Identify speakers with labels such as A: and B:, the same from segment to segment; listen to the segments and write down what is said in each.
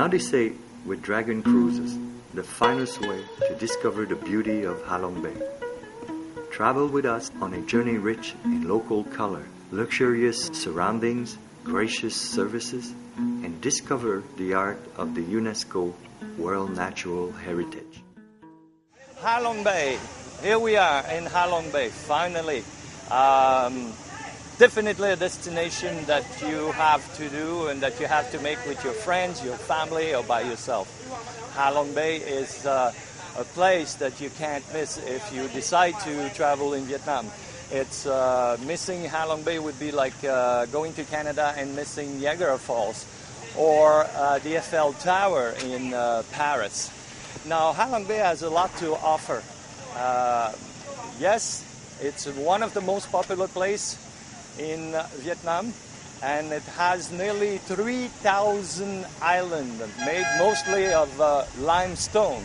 A: Now they say, with Dragon Cruises, the finest way to discover the beauty of Halong Bay. Travel with us on a journey rich in local color, luxurious surroundings, gracious services, and discover the art of the UNESCO World Natural Heritage. Halong Bay. Here we are in Halong Bay, finally. Definitely a destination that you have to do and that you have to make with your friends, your family, or by yourself. Halong Bay is a place that you can't miss if you decide to travel in Vietnam. It's missing Halong Bay would be like going to Canada and missing Niagara Falls or the Eiffel Tower in Paris. Now, Halong Bay has a lot to offer. Yes, it's one of the most popular places in Vietnam, and it has nearly 3,000 islands made mostly of limestone.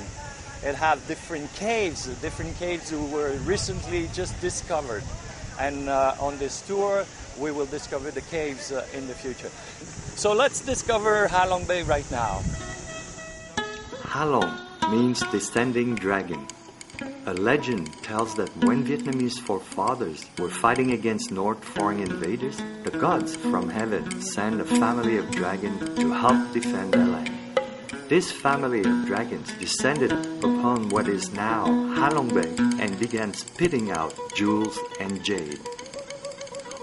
A: It has different caves who were recently just discovered, and on this tour we will discover the caves in the future. So let's discover Halong Bay right now. Halong means descending dragon. A legend tells that when Vietnamese forefathers were fighting against North foreign invaders, the gods from heaven sent a family of dragons to help defend their land. This family of dragons descended upon what is now Halong Bay and began spitting out jewels and jade.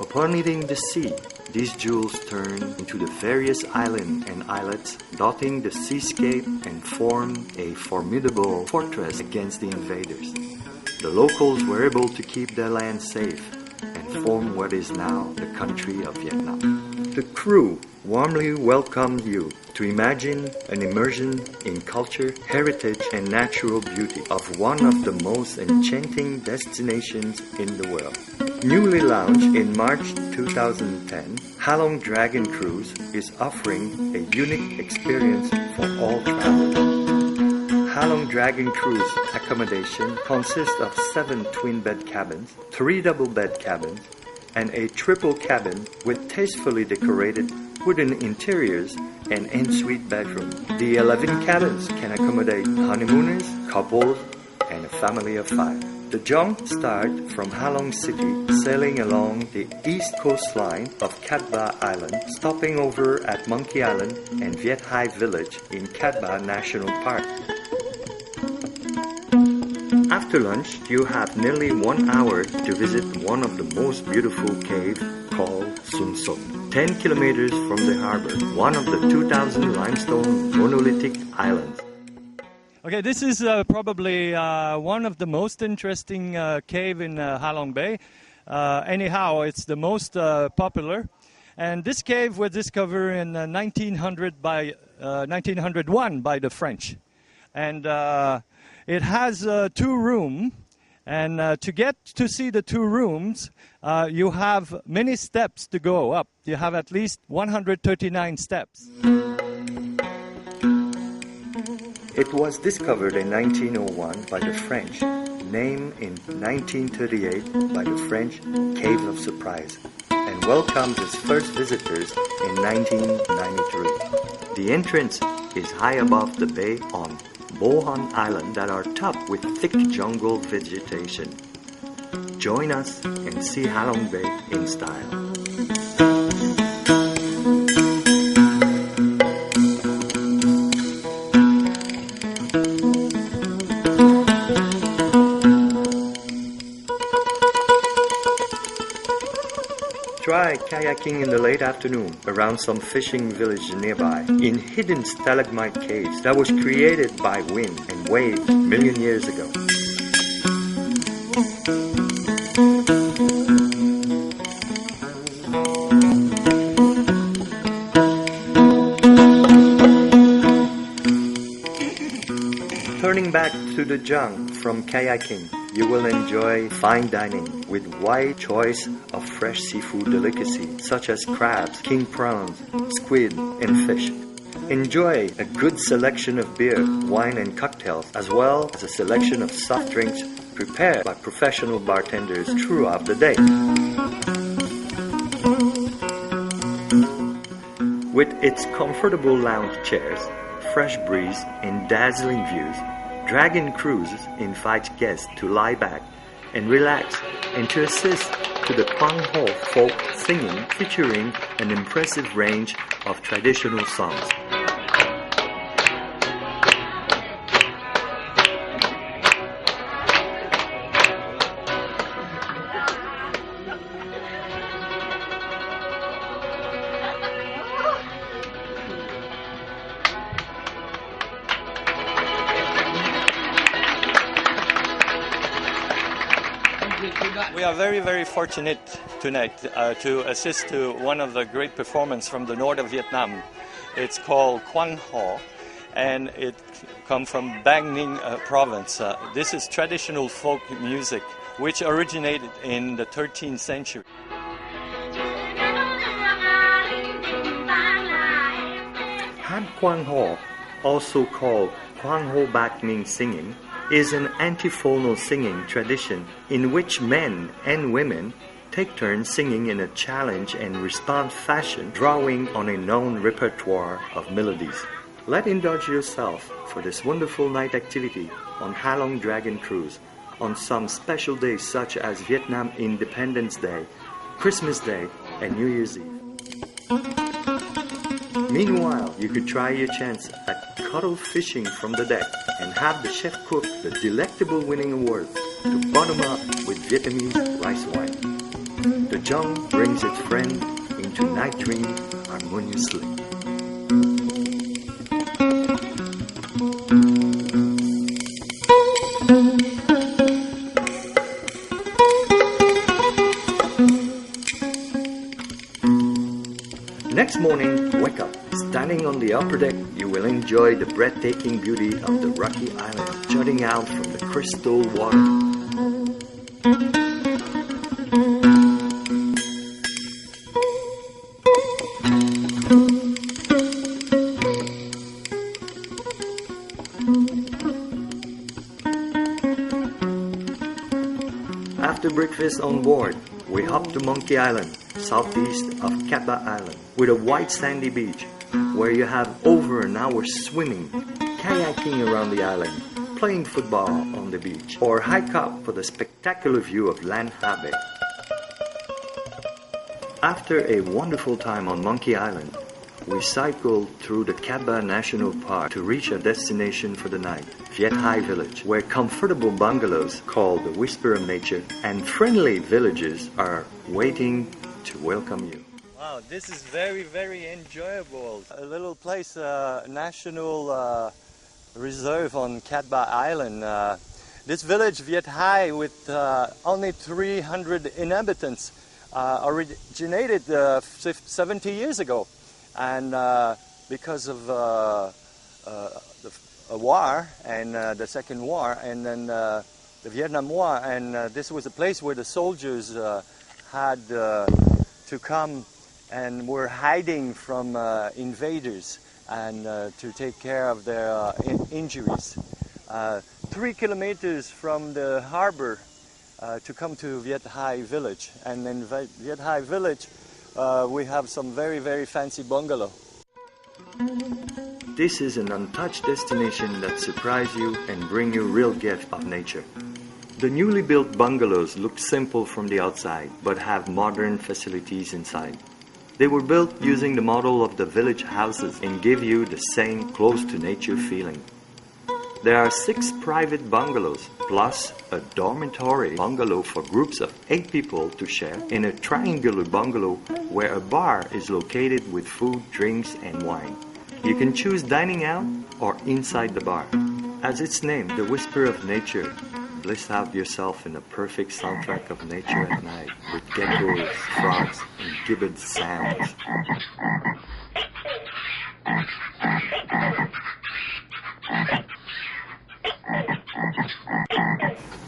A: Upon hitting the sea, these jewels turned into the various islands and islets dotting the seascape and formed a formidable fortress against the invaders. The locals were able to keep their land safe and form what is now the country of Vietnam. The crew warmly welcomed you to imagine an immersion in culture, heritage, and natural beauty of one of the most enchanting destinations in the world. Newly launched in March 2010, Halongdragoncruise is offering a unique experience for all travelers. Halongdragoncruise accommodation consists of 7 twin-bed cabins, 3 double-bed cabins, and a triple cabin with tastefully decorated wooden interiors and en-suite bedrooms. The 11 cabins can accommodate honeymooners, couples, and a family of 5. The jaunt starts from Halong City, sailing along the east coastline of Cat Ba Island, stopping over at Monkey Island and Viet Hai Village in Cat Ba National Park. After lunch, you have nearly 1 hour to visit one of the most beautiful caves called Sun Sot, 10 kilometers from the harbor, one of the 2,000 limestone monolithic islands. Okay, this is probably one of the most interesting cave in Halong Bay. Anyhow, it's the most popular. And this cave was discovered in 1901 by the French. And it has 2 rooms. And to get to see the 2 rooms, you have many steps to go up. You have at least 139 steps. It was discovered in 1901 by the French, named in 1938 by the French Cave of Surprise, and welcomed its first visitors in 1993. The entrance is high above the bay on Bohan Island that are topped with thick jungle vegetation. Join us and see Halong Bay in style. Try kayaking in the late afternoon around some fishing village nearby in hidden stalagmite caves that was created by wind and waves million years ago. Turning back to the junk from kayaking, you will enjoy fine dining with wide choice of fresh seafood delicacies such as crabs, king prawns, squid, and fish. Enjoy a good selection of beer, wine, and cocktails, as well as a selection of soft drinks prepared by professional bartenders throughout the day. With its comfortable lounge chairs, fresh breeze and dazzling views, Dragon Cruises invites guests to lie back and relax and to assist to the Quang Ho folk singing featuring an impressive range of traditional songs.
B: We are very, very fortunate tonight to assist to one of the great performances from the north of Vietnam. It's called Quang Ho, and it comes from Bang Ninh province. This is traditional folk music which originated in the 13th century.
A: Han Quang Ho, also called Quang Ho Bak Ninh singing, is an antiphonal singing tradition in which men and women take turns singing in a challenge and response fashion, drawing on a known repertoire of melodies. Let's indulge yourself for this wonderful night activity on Halongdragoncruise on some special days such as Vietnam Independence Day, Christmas Day, and New Year's Eve. Meanwhile, you could try your chance at cuddle fishing from the deck and have the chef cook the delectable winning award to bottom up with Vietnamese rice wine. The Jung brings its friend into night dream harmoniously. Next morning, wake up. Standing on the upper deck, you will enjoy the breathtaking beauty of the rocky island jutting out from the crystal water. After breakfast on board, we hop to Monkey Island, southeast of Kaba Island, with a white sandy beach where you have over an hour swimming, kayaking around the island, playing football on the beach, or hike up for the spectacular view of Lan Ha Bay. After a wonderful time on Monkey Island, we cycled through the Kaba National Park to reach a destination for the night, Viet Hai Village, where comfortable bungalows called the Whisper of Nature and friendly villages are waiting to welcome you.
B: Wow, this is very, very enjoyable. A little place, national reserve on Cat Ba Island. This village, Viet Hai, with only 300 inhabitants, originated 70 years ago. And because of a war, and the Second War, and then the Vietnam War, and this was a place where the soldiers had to come and were hiding from invaders and to take care of their injuries. 3 kilometers from the harbor to come to Viet Hai village, and in Viet Hai village we have some very, very fancy bungalow.
A: This is an untouched destination that surprise you and bring you real gift of nature. The newly built bungalows look simple from the outside, but have modern facilities inside. They were built using the model of the village houses and give you the same close-to-nature feeling. There are 6 private bungalows, plus a dormitory bungalow for groups of 8 people to share, and a triangular bungalow where a bar is located with food, drinks, and wine. You can choose dining out or inside the bar. As its name, the Whisper of Nature, bliss out yourself in a perfect soundtrack of nature at night with geckos, frogs, and gibbon sounds.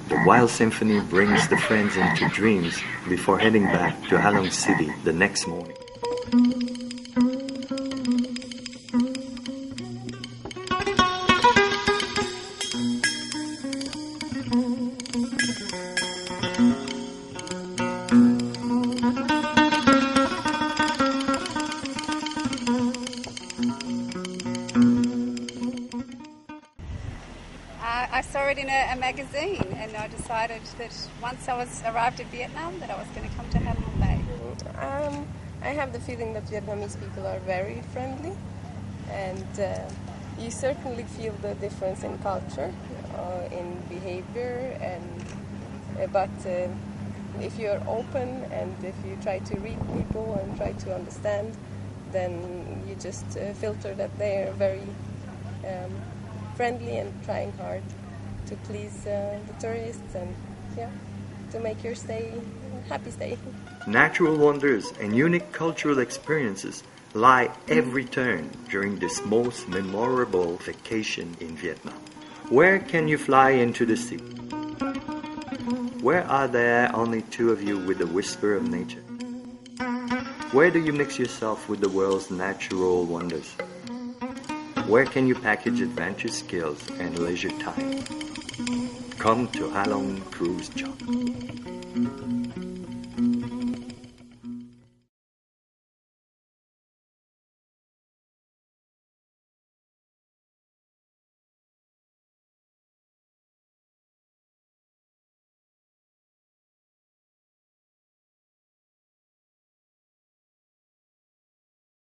A: The Wild Symphony brings the friends into dreams before heading back to Halong City the next morning.
C: in a magazine, and I decided that once I arrived in Vietnam that I was going to come to Halong Bay.
D: I have the feeling that Vietnamese people are very friendly, and you certainly feel the difference in culture, in behavior, but if you're open and if you try to read people and try to understand, then you just filter that they're very friendly and trying hard to please the tourists and to make your stay a happy stay.
A: Natural wonders and unique cultural experiences lie every turn during this most memorable vacation in Vietnam. Where can you fly into the sea? Where are there only two of you with the whisper of nature? Where do you mix yourself with the world's natural wonders? Where can you package adventure skills and leisure time? Come to Halong Cruise Chop.